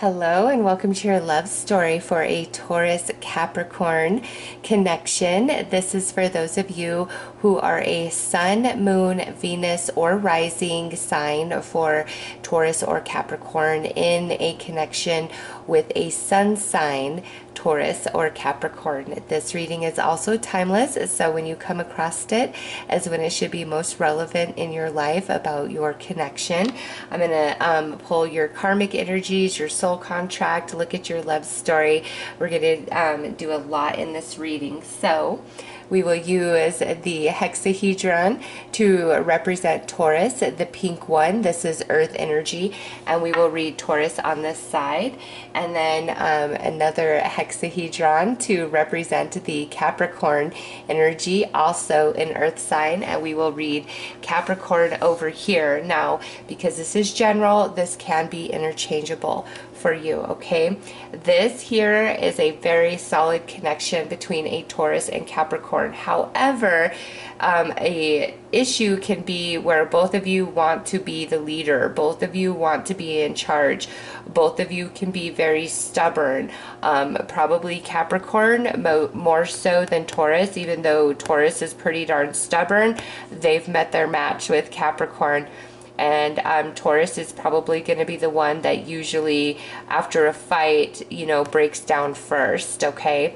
Hello and welcome to your love story for a Taurus Capricorn connection. This is for those of you who are a Sun, Moon, Venus, or rising sign for Taurus or Capricorn in a connection with a sun sign, Taurus or Capricorn. This reading is also timeless, so when you come across it as when it should be most relevant in your life about your connection. I'm going to pull your karmic energies, your soul contract, look at your love story. We're going to do a lot in this reading. So we will use the hexahedron to represent Taurus, the pink one. This is earth energy, and we will read Taurus on this side. And then another hexahedron to represent the Capricorn energy, also an earth sign, and we will read Capricorn over here. Now, because this is general, this can be interchangeable for you, okay? This here is a very solid connection between a Taurus and Capricorn. However, a issue can be where both of you want to be the leader, both of you want to be in charge, both of you can be very stubborn. Probably Capricorn more so than Taurus, even though Taurus is pretty darn stubborn. They've met their match with Capricorn. And Taurus is probably going to be the one that usually after a fight, you know, breaks down first, okay?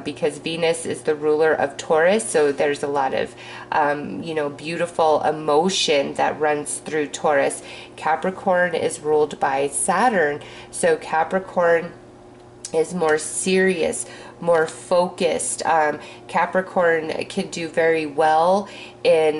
Because Venus is the ruler of Taurus, so there's a lot of, you know, beautiful emotion that runs through Taurus. Capricorn is ruled by Saturn, so Capricorn is more serious, more focused. Capricorn can do very well in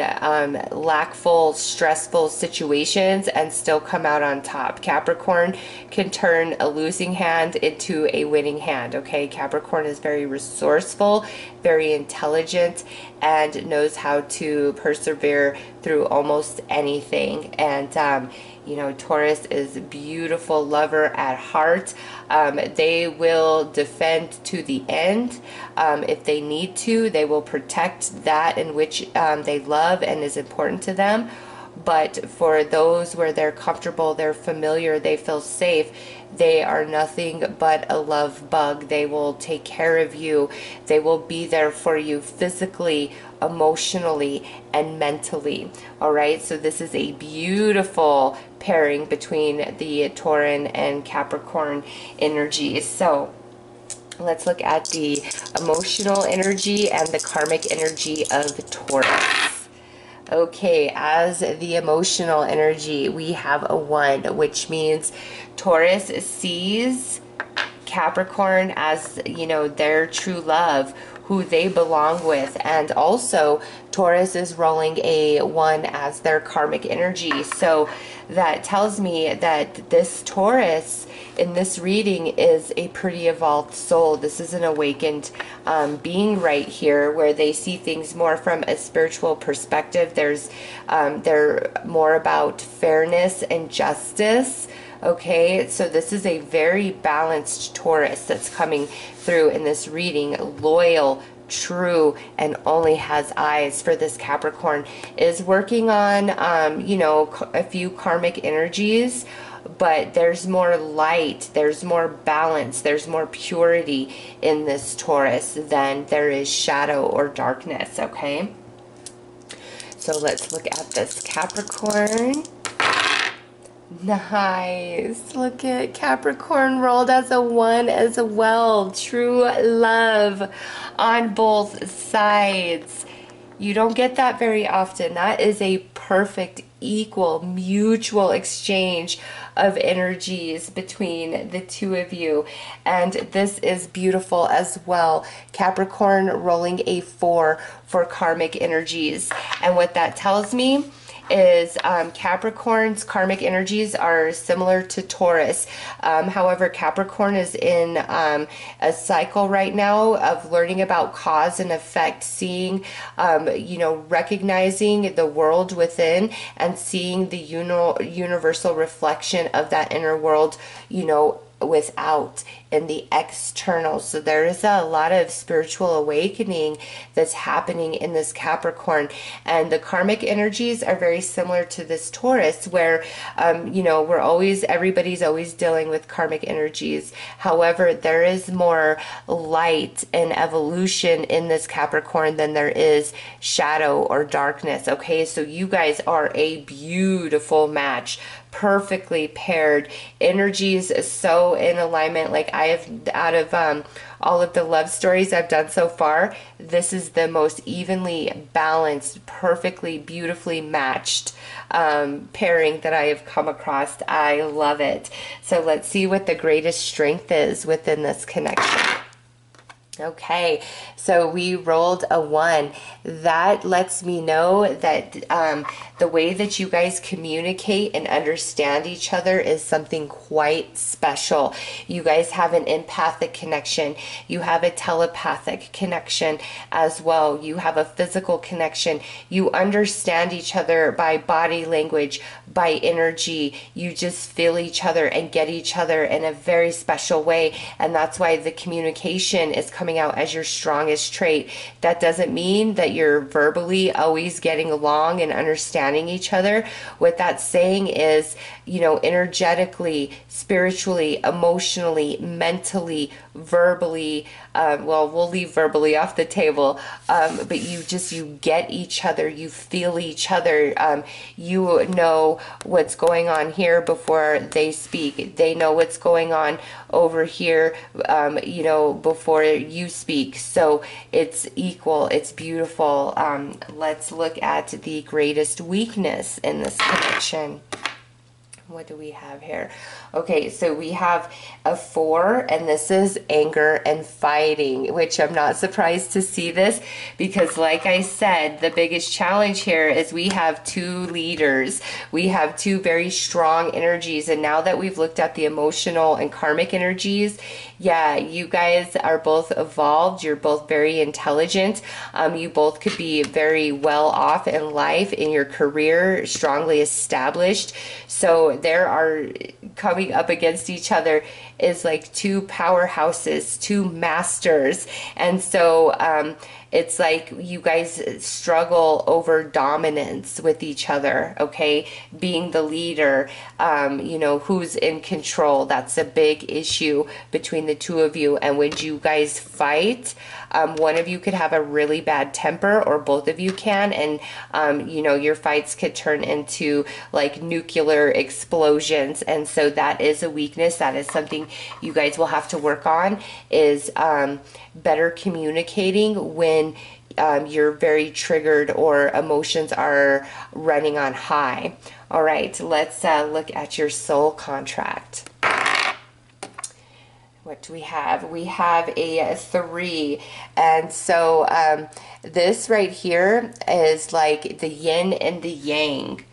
lackful, stressful situations and still come out on top. Capricorn can turn a losing hand into a winning hand, okay? Capricorn is very resourceful, very intelligent, and knows how to persevere through almost anything. And you know, Taurus is a beautiful lover at heart. They will defend to the end. If they need to, they will protect that in which they love and is important to them. But for those where they're comfortable, they're familiar, they feel safe, they are nothing but a love bug. They will take care of you. They will be there for you physically, emotionally, and mentally. All right, so this is a beautiful pairing between the Tauran and Capricorn energies. So let's look at the emotional energy and the karmic energy of Taurus. Okay, as the emotional energy, we have a 1, which means Taurus sees Capricorn as, you know, their true love, who they belong with. And also, Taurus is rolling a 1 as their karmic energy. So that tells me that this Taurus in this reading is a pretty evolved soul. This is an awakened being right here, where they see things more from a spiritual perspective. They're more about fairness and justice. Okay, so this is a very balanced Taurus that's coming through in this reading. Loyal, true, and only has eyes for this Capricorn. Is working on, you know, a few karmic energies, but there's more light, there's more balance, there's more purity in this Taurus than there is shadow or darkness, okay? So let's look at this Capricorn. Nice. Look at Capricorn rolled as a 1 as well. True love on both sides. You don't get that very often. That is a perfect, equal, mutual exchange of energies between the two of you. And this is beautiful as well. Capricorn rolling a 4 for karmic energies. And what that tells me is Capricorn's karmic energies are similar to Taurus. However, Capricorn is in a cycle right now of learning about cause and effect, seeing, you know, recognizing the world within and seeing the universal reflection of that inner world, you know, without in the external. So there is a lot of spiritual awakening that's happening in this Capricorn, and the karmic energies are very similar to this Taurus, where you know, everybody's always dealing with karmic energies. However, there is more light and evolution in this Capricorn than there is shadow or darkness. Okay, so you guys are a beautiful match, perfectly paired, energies so in alignment. Like, I have, out of all of the love stories I've done so far, this is the most evenly balanced, perfectly, beautifully matched pairing that I have come across. I love it. So let's see what the greatest strength is within this connection. Okay, so we rolled a 1. That lets me know that the way that you guys communicate and understand each other is something quite special. You guys have an empathic connection. You have a telepathic connection as well. You have a physical connection. You understand each other by body language, by energy. You just feel each other and get each other in a very special way. And that's why the communication is coming out as your strongest trait. That doesn't mean that you're verbally always getting along and understanding each other. What that's saying is, you know, energetically, spiritually, emotionally, mentally, verbally, well, we'll leave verbally off the table, but you get each other, you feel each other, you know what's going on here before they speak. They know what's going on over here, you know, before you speak. So it's equal, it's beautiful. Let's look at the greatest weakness in this connection. What do we have here? Okay, so we have a 4, and this is anger and fighting, which I'm not surprised to see this, because like I said, the biggest challenge here is we have 2 leaders. We have 2 very strong energies, and now that we've looked at the emotional and karmic energies, yeah, you guys are both evolved. You're both very intelligent. You both could be very well off in life, in your career, strongly established. So there are, coming up against each other is like 2 powerhouses, 2 masters. And so it's like you guys struggle over dominance with each other, okay? Being the leader, you know, who's in control. That's a big issue between the 2 of you. And when you guys fight, one of you could have a really bad temper, or both of you can, and you know, your fights could turn into like nuclear explosions. And so that is a weakness. That is something you guys will have to work on, is better communicating when you're very triggered or emotions are running on high. All right, let's look at your soul contract. What do we have? We have a 3. And so this right here is like the yin and the yang.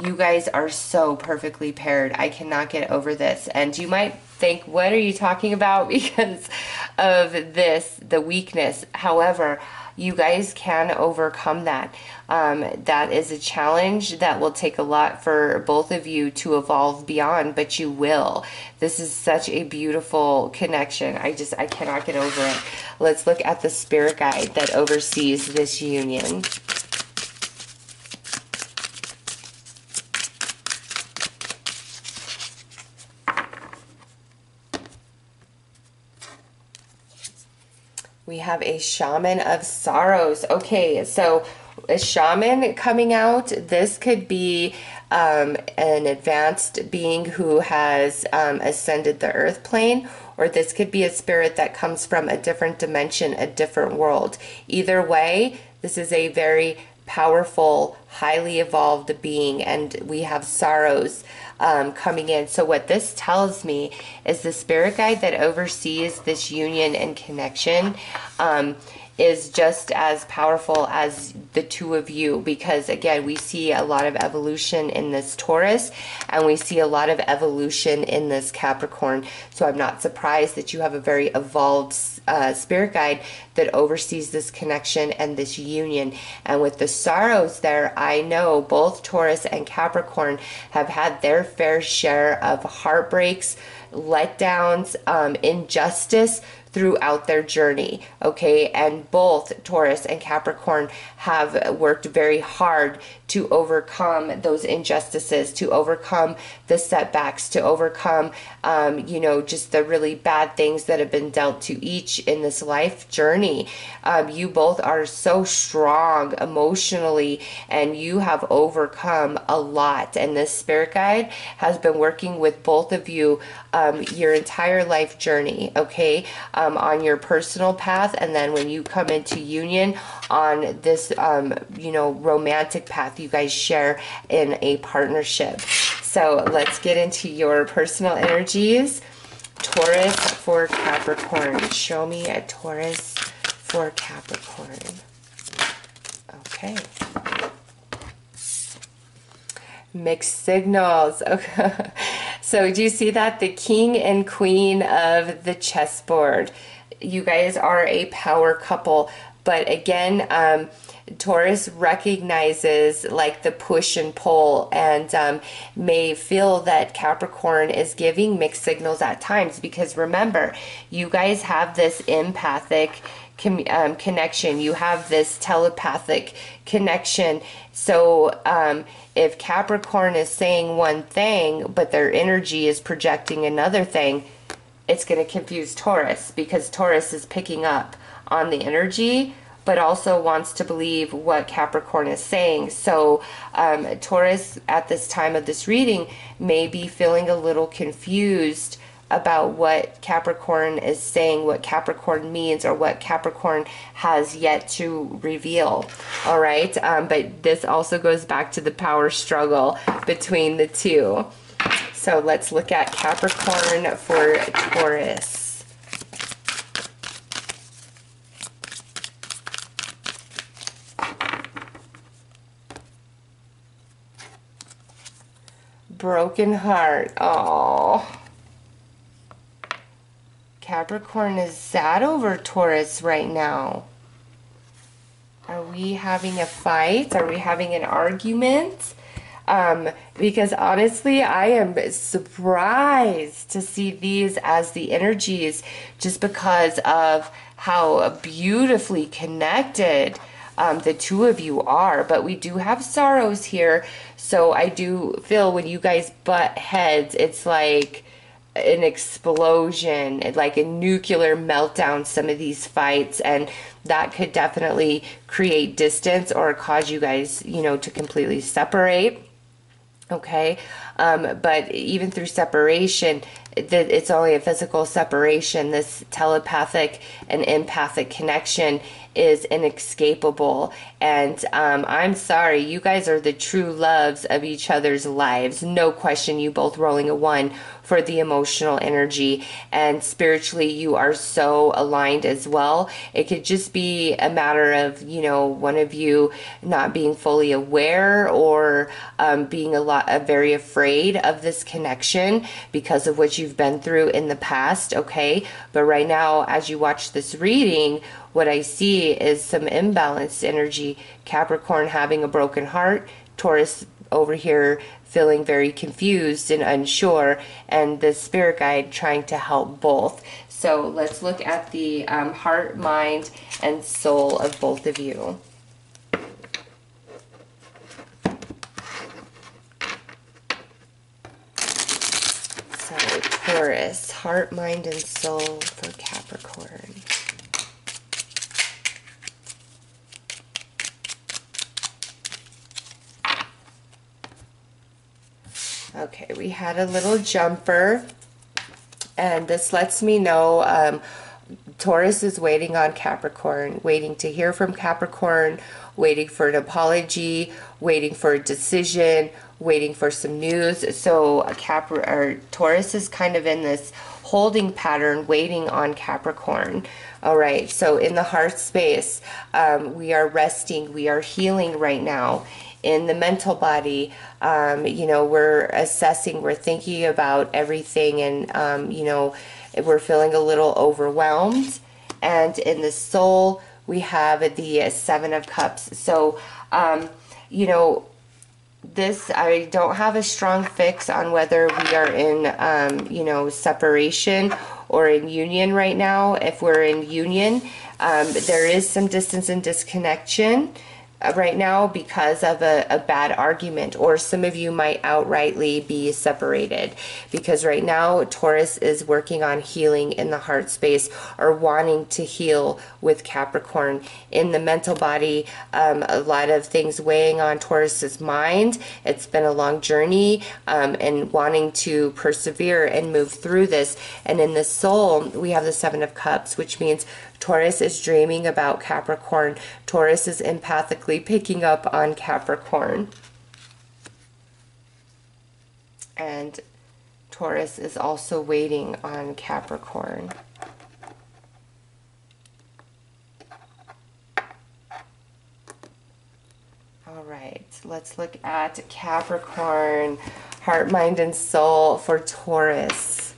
You guys are so perfectly paired. I cannot get over this. And you might think, what are you talking about? Because of this, the weakness. However, you guys can overcome that. That is a challenge that will take a lot for both of you to evolve beyond, but you will. This is such a beautiful connection. I cannot get over it. Let's look at the spirit guide that oversees this union. We have a shaman of sorrows. Okay, so a shaman coming out, this could be an advanced being who has ascended the earth plane, or this could be a spirit that comes from a different dimension, a different world. Either way, this is a very powerful, highly evolved being, and we have sorrows coming in. So what this tells me is the spirit guide that oversees this union and connection is just as powerful as the 2 of you, because again, we see a lot of evolution in this Taurus, and we see a lot of evolution in this Capricorn. So I'm not surprised that you have a very evolved spirit guide that oversees this connection and this union. And with the sorrows there, I know both Taurus and Capricorn have had their fair share of heartbreaks, letdowns, injustice throughout their journey, okay? And both Taurus and Capricorn have worked very hard to overcome those injustices, to overcome the setbacks, to overcome, you know, just the really bad things that have been dealt to each in this life journey. You both are so strong emotionally, and you have overcome a lot. And this spirit guide has been working with both of you your entire life journey, okay? On your personal path, and then when you come into union on this, you know, romantic path you guys share in a partnership. So let's get into your personal energies. Taurus for Capricorn. Show me a Taurus for Capricorn. Okay. Mixed signals. Okay. So do you see that? The king and queen of the chessboard. You guys are a power couple. But again, Taurus recognizes like the push and pull, and may feel that Capricorn is giving mixed signals at times, because remember, you guys have this empathic connection. You have this telepathic connection. So if Capricorn is saying one thing, but their energy is projecting another thing, it's going to confuse Taurus, because Taurus is picking up on the energy, but also wants to believe what Capricorn is saying. So Taurus at this time of this reading may be feeling a little confused about what Capricorn is saying, what Capricorn means, or what Capricorn has yet to reveal. All right, but this also goes back to the power struggle between the two. So let's look at Capricorn for Taurus. Broken heart. Oh. Capricorn is sad over Taurus right now. Are we having a fight? Are we having an argument? Because honestly, I am surprised to see these as the energies, just because of how beautifully connected the two of you are. But we do have sorrows here, so I do feel when you guys butt heads, it's like an explosion, like a nuclear meltdown, some of these fights, and that could definitely create distance or cause you guys, you know, to completely separate. Okay, but even through separation, it's only a physical separation. This telepathic and empathic connection is inescapable, and I'm sorry, you guys are the true loves of each other's lives. No question, you both rolling a 1 for the emotional energy, and spiritually you are so aligned as well. It could just be a matter of, you know, one of you not being fully aware, or being very afraid of this connection because of what you've been through in the past. Okay, but right now, as you watch this reading, what I see is some imbalanced energy. Capricorn having a broken heart, Taurus over here feeling very confused and unsure, and the spirit guide trying to help both. So let's look at the heart, mind, and soul of both of you. So Taurus, heart, mind, and soul for Capricorn. Okay, we had a little jumper, and this lets me know Taurus is waiting on Capricorn, waiting to hear from Capricorn, waiting for an apology, waiting for a decision, waiting for some news. So Taurus is kind of in this holding pattern, waiting on Capricorn. All right, so in the heart space, we are resting, we are healing right now. In the mental body, you know, we're assessing, we're thinking about everything, and, you know, we're feeling a little overwhelmed. And in the soul, we have the 7 of Cups. So, you know, this, I don't have a strong fix on whether we are in, you know, separation or in union right now. If we're in union, there is some distance and disconnection right now because of a bad argument, or some of you might outrightly be separated because right now Taurus is working on healing in the heart space, or wanting to heal with Capricorn. In the mental body, a lot of things weighing on Taurus's mind. It's been a long journey, and wanting to persevere and move through this. And in the soul, we have the Seven of Cups, which means Taurus is dreaming about Capricorn. Taurus is empathically picking up on Capricorn. And Taurus is also waiting on Capricorn. All right, let's look at Capricorn, heart, mind, and soul for Taurus.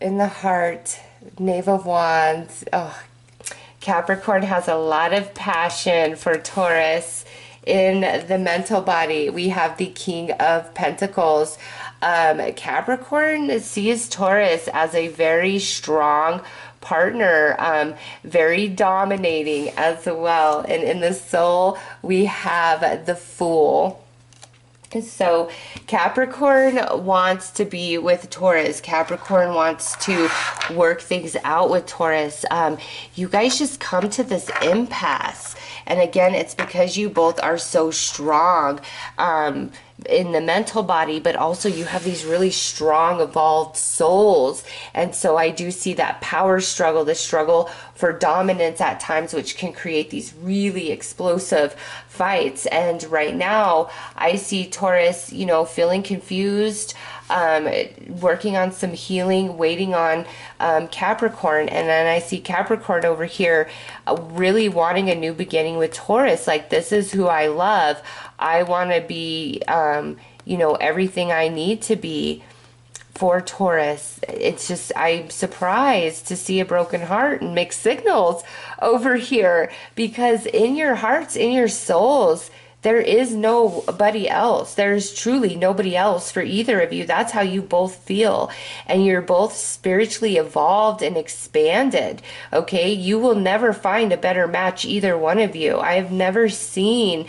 In the heart, Knave of Wands. Oh, Capricorn has a lot of passion for Taurus. In the mental body, we have the King of Pentacles. Capricorn sees Taurus as a very strong partner, very dominating as well. And in the soul, we have the Fool. So Capricorn wants to be with Taurus. Capricorn wants to work things out with Taurus. You guys just come to this impasse. And again, it's because you both are so strong in the mental body, but also you have these really strong, evolved souls. And so I do see that power struggle, the struggle for dominance at times, which can create these really explosive fights. And right now, I see Taurus, you know, feeling confused, working on some healing, waiting on Capricorn. And then I see Capricorn over here really wanting a new beginning with Taurus. Like, this is who I love. I want to be, you know, everything I need to be for Taurus. It's just, I'm surprised to see a broken heart and mixed signals over here, because in your hearts, in your souls, there is nobody else. There's truly nobody else for either of you. That's how you both feel. And you're both spiritually evolved and expanded. Okay? You will never find a better match, either one of you. I have never seen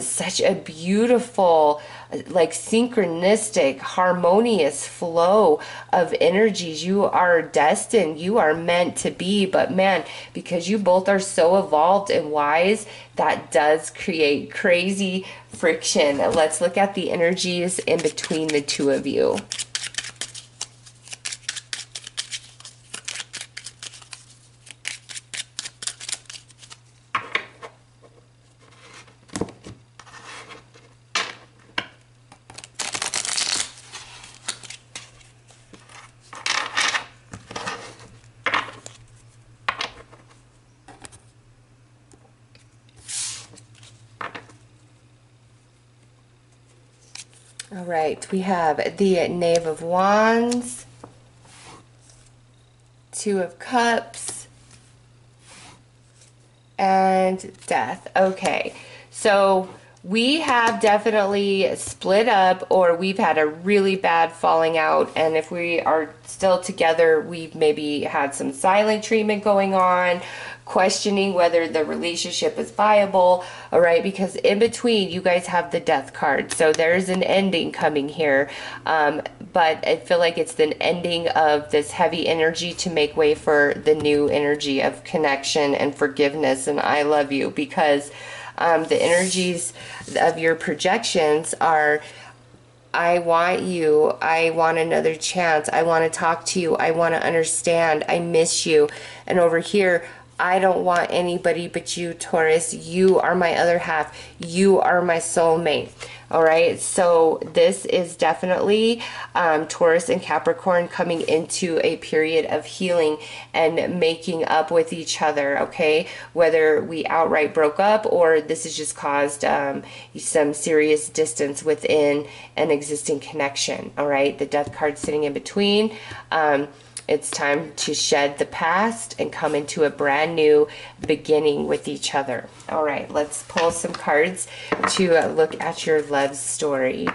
such a beautiful, like, synchronistic, harmonious flow of energies. You are destined. You are meant to be. But man, because you both are so evolved and wise, that does create crazy friction. Let's look at the energies in between the two of you. All right, we have the Knave of Wands, Two of Cups, and Death. Okay, so we have definitely split up, or we've had a really bad falling out, and if we are still together, we've maybe had some silent treatment going on, questioning whether the relationship is viable. All right, because in between you guys have the Death card, so there's an ending coming here, but I feel like it's an ending of this heavy energy to make way for the new energy of connection and forgiveness and I love you, because the energies of your projections are, I want you, I want another chance, I want to talk to you, I want to understand, I miss you. And over here, I don't want anybody but you, Taurus. You are my other half. You are my soulmate. All right, so this is definitely Taurus and Capricorn coming into a period of healing and making up with each other, okay? Whether we outright broke up or this has just caused some serious distance within an existing connection, all right? The Death card sitting in between. It's time to shed the past and come into a brand new beginning with each other. All right, let's pull some cards to look at your love story.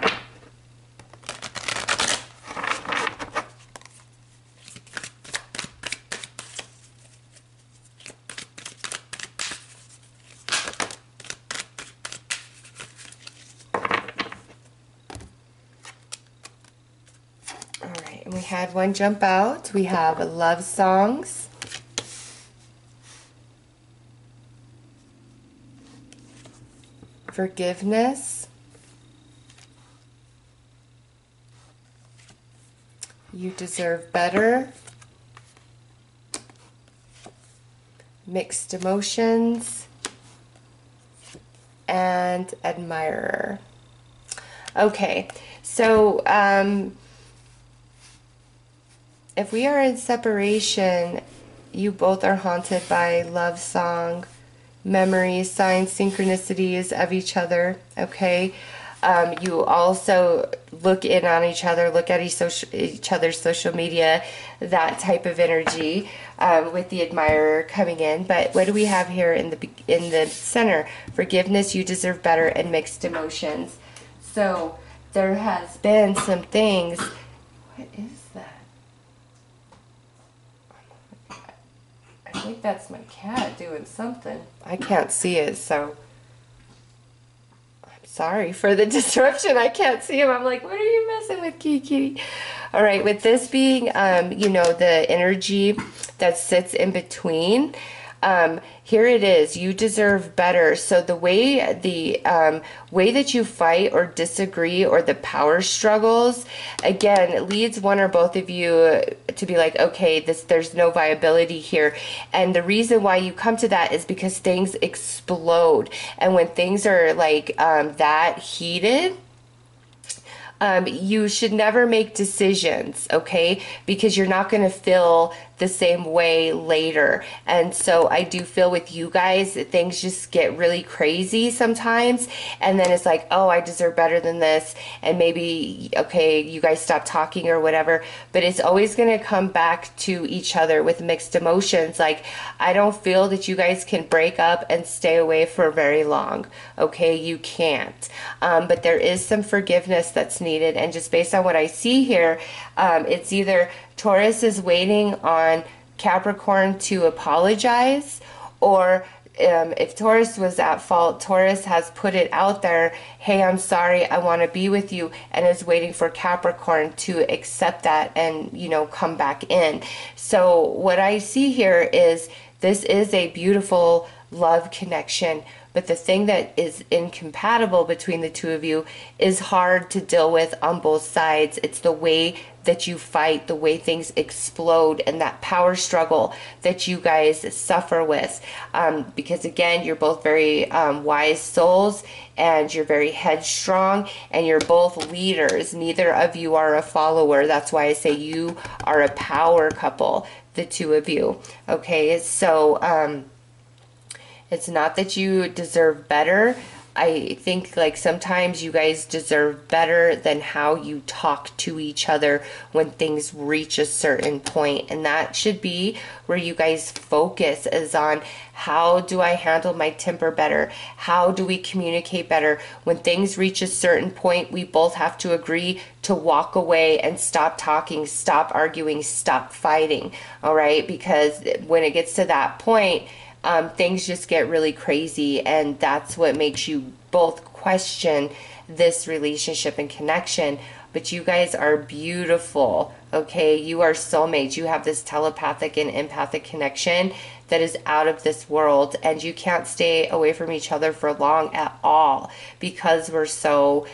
And we had one jump out. We have love songs. Forgiveness. You deserve better. Mixed emotions. And admirer. Okay, so if we are in separation, you both are haunted by love song, memories, signs, synchronicities of each other, okay? You also look in on each other, look at each other's social media, that type of energy with the admirer coming in. But what do we have here in the center? Forgiveness, you deserve better, and mixed emotions. So there has been some things. What is that? I think that's my cat doing something. I can't see it, so I'm sorry for the disruption. I can't see him. I'm like, what are you messing with, Kitty? All right, with this being, you know, the energy that sits in between, here it is. You deserve better. So the way that you fight or disagree, or the power struggles, again, it leads one or both of you to be like, okay, there's no viability here. And the reason why you come to that is because things explode. And when things are like that heated, you should never make decisions, okay? Because you're not going to feel the same way later. And so I do feel with you guys that things just get really crazy sometimes, and then it's like, oh, I deserve better than this, and maybe, okay, you guys stop talking or whatever, but it's always going to come back to each other with mixed emotions. Like, I don't feel that you guys can break up and stay away for very long, okay? You can't. But there is some forgiveness that's needed, and just based on what I see here, it's either Taurus is waiting on Capricorn to apologize, or if Taurus was at fault, Taurus has put it out there, hey, I'm sorry, I want to be with you, and is waiting for Capricorn to accept that and, you know, come back in. So what I see here is this is a beautiful love connection, but the thing that is incompatible between the two of you is hard to deal with on both sides. It's the way that you fight, the way things explode, and that power struggle that you guys suffer with. Because again, you're both very wise souls, and you're very headstrong, and you're both leaders. Neither of you are a follower. That's why I say you are a power couple, the two of you. Okay, so it's not that you deserve better. I think like sometimes you guys deserve better than how you talk to each other when things reach a certain point. And that should be where you guys focus, is on how do I handle my temper better? How do we communicate better? When things reach a certain point, we both have to agree to walk away and stop talking, stop arguing, stop fighting. All right? Because when it gets to that point, things just get really crazy, and that's what makes you both question this relationship and connection. But you guys are beautiful, okay? You are soulmates. You have this telepathic and empathic connection that is out of this world, and you can't stay away from each other for long at all because we're so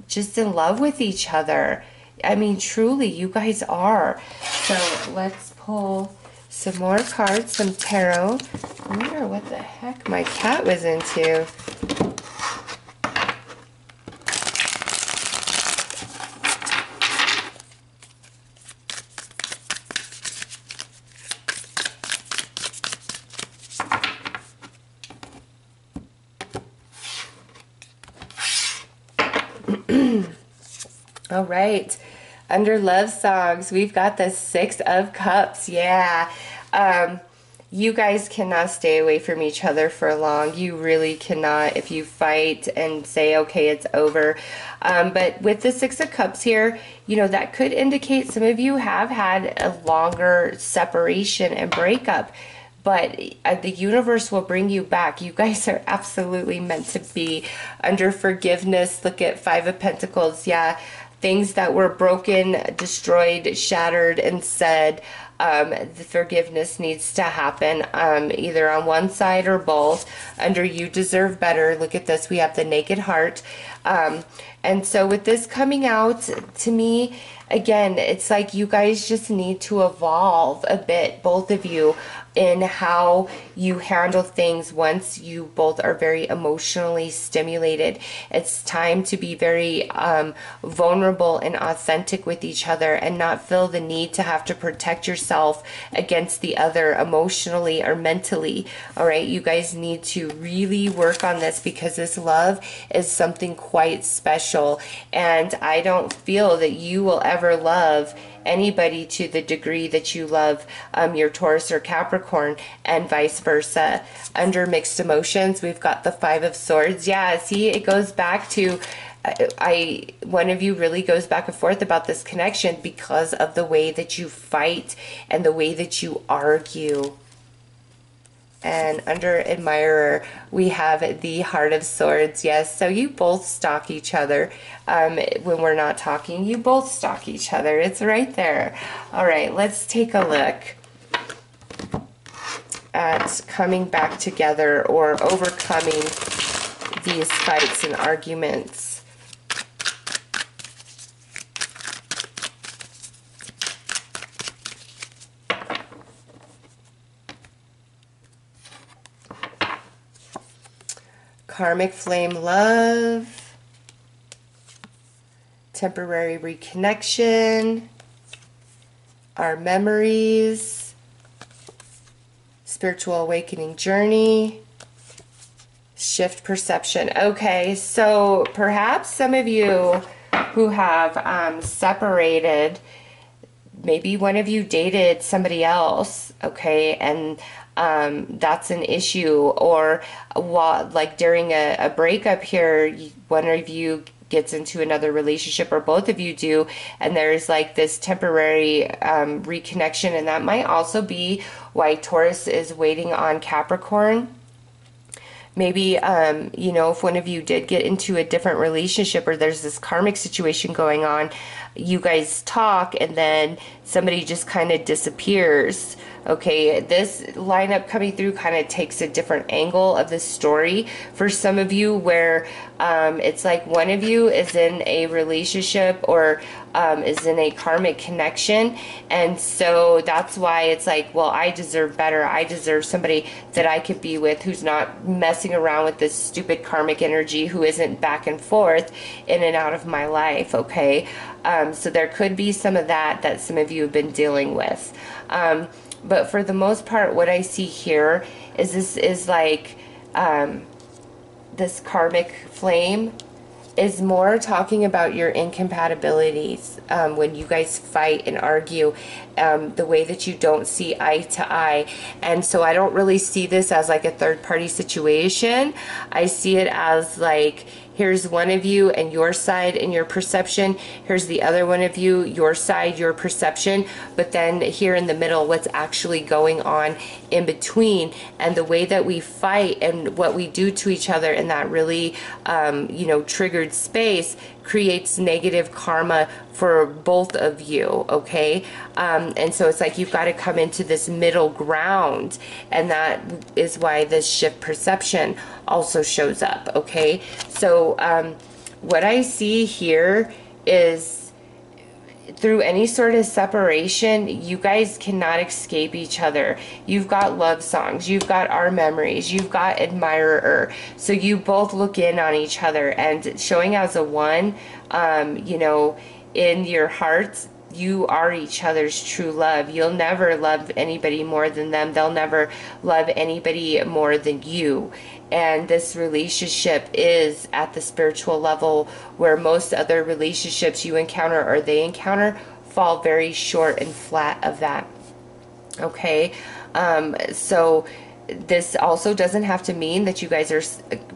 just in love with each other. I mean, truly, you guys are. So let's pull some more cards, some tarot. I wonder what the heck my cat was into. All right. Under love songs, we've got the Six of Cups. Yeah. You guys cannot stay away from each other for long. You really cannot if you fight and say, okay, it's over. But with the Six of Cups here, you know, that could indicate some of you have had a longer separation and breakup. But the universe will bring you back. You guys are absolutely meant to be. Under forgiveness, look at Five of Pentacles. Yeah, things that were broken, destroyed, shattered, and said. The forgiveness needs to happen either on one side or both. Under you deserve better. Look at this. We have the Naked Heart. And so with this coming out, to me, again, it's like you guys just need to evolve a bit, both of you, in how you handle things once you both are very emotionally stimulated. It's time to be very vulnerable and authentic with each other and not feel the need to have to protect yourself against the other emotionally or mentally. All right, you guys need to really work on this because this love is something quite special, and I don't feel that you will ever love anybody to the degree that you love your Taurus or Capricorn, and vice versa. Under mixed emotions, we've got the Five of Swords. Yeah, see, it goes back to one of you really goes back and forth about this connection because of the way that you fight and the way that you argue. And under admirer, we have the Heart of Swords. Yes, so you both stalk each other. When we're not talking, you both stalk each other. It's right there. All right, let's take a look at coming back together or overcoming these fights and arguments. Karmic flame love, temporary reconnection, our memories, spiritual awakening journey, shift perception. Okay, so perhaps some of you who have separated, maybe one of you dated somebody else, okay, and that's an issue, or like during a breakup here, one of you gets into another relationship, or both of you do, and there's like this temporary reconnection, and that might also be why Taurus is waiting on Capricorn. Maybe, you know, if one of you did get into a different relationship or there's this karmic situation going on, you guys talk and then somebody just kind of disappears. Okay, this lineup coming through kind of takes a different angle of this story for some of you, where it's like one of you is in a relationship or is in a karmic connection, and so that's why it's like, well, I deserve better. I deserve somebody that I could be with who's not messing around with this stupid karmic energy, who isn't back and forth in and out of my life. Okay, so there could be some of that some of you have been dealing with. But for the most part, what I see here is this is like this karmic flame is more talking about your incompatibilities when you guys fight and argue, the way that you don't see eye to eye. And so I don't really see this as like a third party situation. I see it as like, here's one of you and your side and your perception. Here's the other one of you, your side, your perception. But then here in the middle, what's actually going on in between, and the way that we fight and what we do to each other in that really, you know, triggered space creates negative karma for both of you. Okay, and so it's like you've got to come into this middle ground, and that is why this shift perception also shows up. Okay, so what I see here is, through any sort of separation, you guys cannot escape each other. You've got love songs, you've got our memories, you've got admirer. So you both look in on each other, and showing as a one, you know, in your hearts, you are each other's true love. You'll never love anybody more than them. They'll never love anybody more than you. and this relationship is at the spiritual level, where most other relationships you encounter or they encounter fall very short and flat of that. Okay, so this also doesn't have to mean that you guys are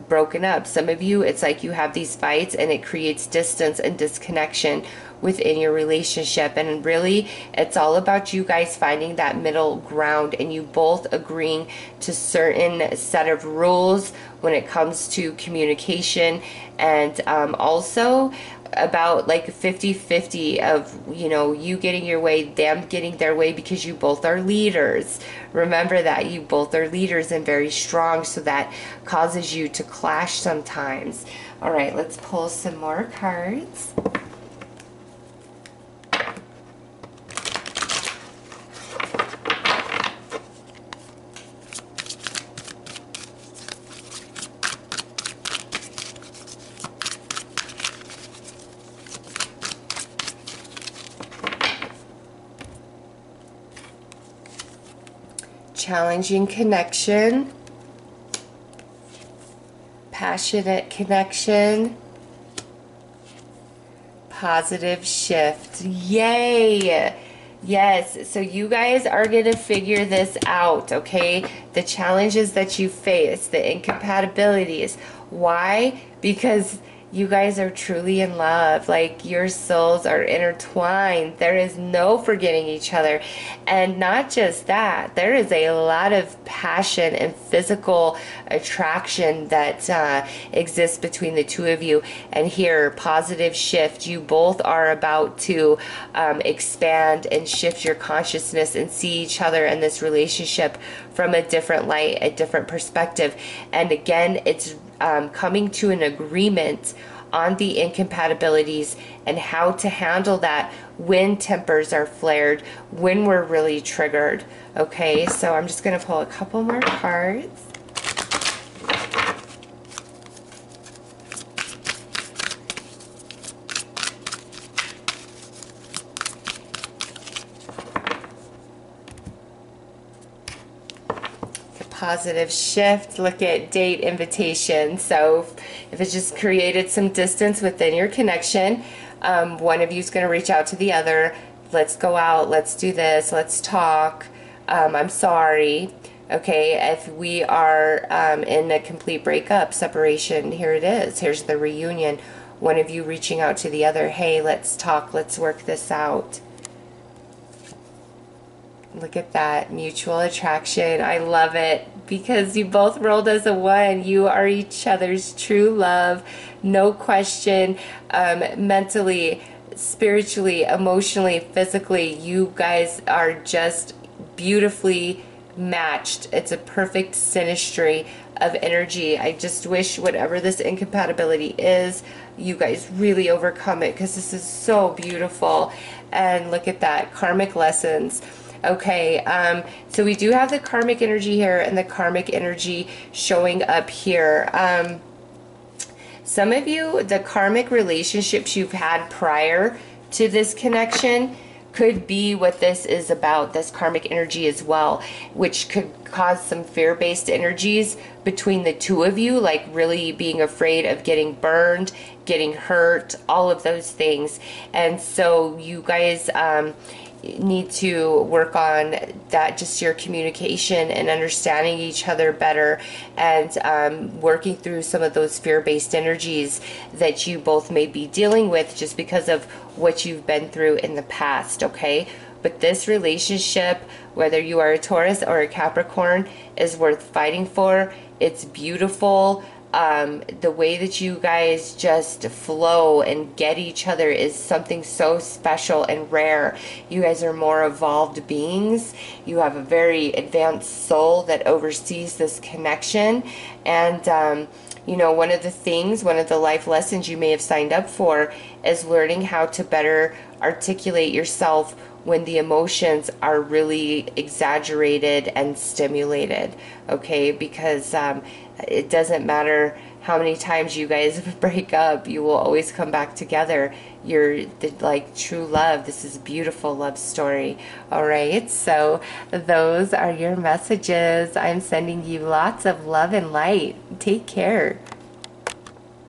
broken up. Some of you, it's like you have these fights and it creates distance and disconnection within your relationship, and really it's all about you guys finding that middle ground and you both agreeing to certain set of rules when it comes to communication, and also about like 50-50 of, you know, you getting your way, them getting their way, because you both are leaders. Remember that you both are leaders and very strong, so that causes you to clash sometimes. All right, let's pull some more cards. Challenging connection, passionate connection, positive shift. Yay! Yes, so you guys are going to figure this out, okay? The challenges that you face, the incompatibilities. Why? Because you guys are truly in love. Like, your souls are intertwined. There is no forgetting each other. And not just that, there is a lot of passion and physical attraction that exists between the two of you. And here, positive shift. You both are about to expand and shift your consciousness and see each other in this relationship from a different light, a different perspective. And again, it's coming to an agreement on the incompatibilities and how to handle that when tempers are flared, when we're really triggered. Okay, so I'm just going to pull a couple more cards. Positive shift. Look at date invitation. So if it's just created some distance within your connection, one of you is going to reach out to the other. Let's go out. Let's do this. Let's talk. I'm sorry. Okay, if we are in a complete breakup, separation, here it is. Here's the reunion. One of you reaching out to the other. Hey, let's talk. Let's work this out. Look at that, mutual attraction. I love it because you both rolled as a 1. You are each other's true love, no question. Mentally, spiritually, emotionally, physically, you guys are just beautifully matched. It's a perfect synastry of energy. I just wish whatever this incompatibility is, you guys really overcome it, because this is so beautiful. And look at that, karmic lessons. Okay, so we do have the karmic energy here and the karmic energy showing up here. Some of you, the karmic relationships you've had prior to this connection could be what this is about, this karmic energy as well, which could cause some fear-based energies between the two of you, like really being afraid of getting burned, getting hurt, all of those things. And so you guys need to work on that, just your communication and understanding each other better, and working through some of those fear-based energies that you both may be dealing with just because of what you've been through in the past. Okay, but this relationship, whether you are a Taurus or a Capricorn, is worth fighting for. It's beautiful. The way that you guys just flow and get each other is something so special and rare. You guys are more evolved beings. You have a very advanced soul that oversees this connection. And you know, one of the life lessons you may have signed up for is learning how to better articulate yourself when the emotions are really exaggerated and stimulated. Okay, because it doesn't matter how many times you guys break up, you will always come back together. You're the like true love. This is a beautiful love story. All right, so those are your messages. I'm sending you lots of love and light. Take care.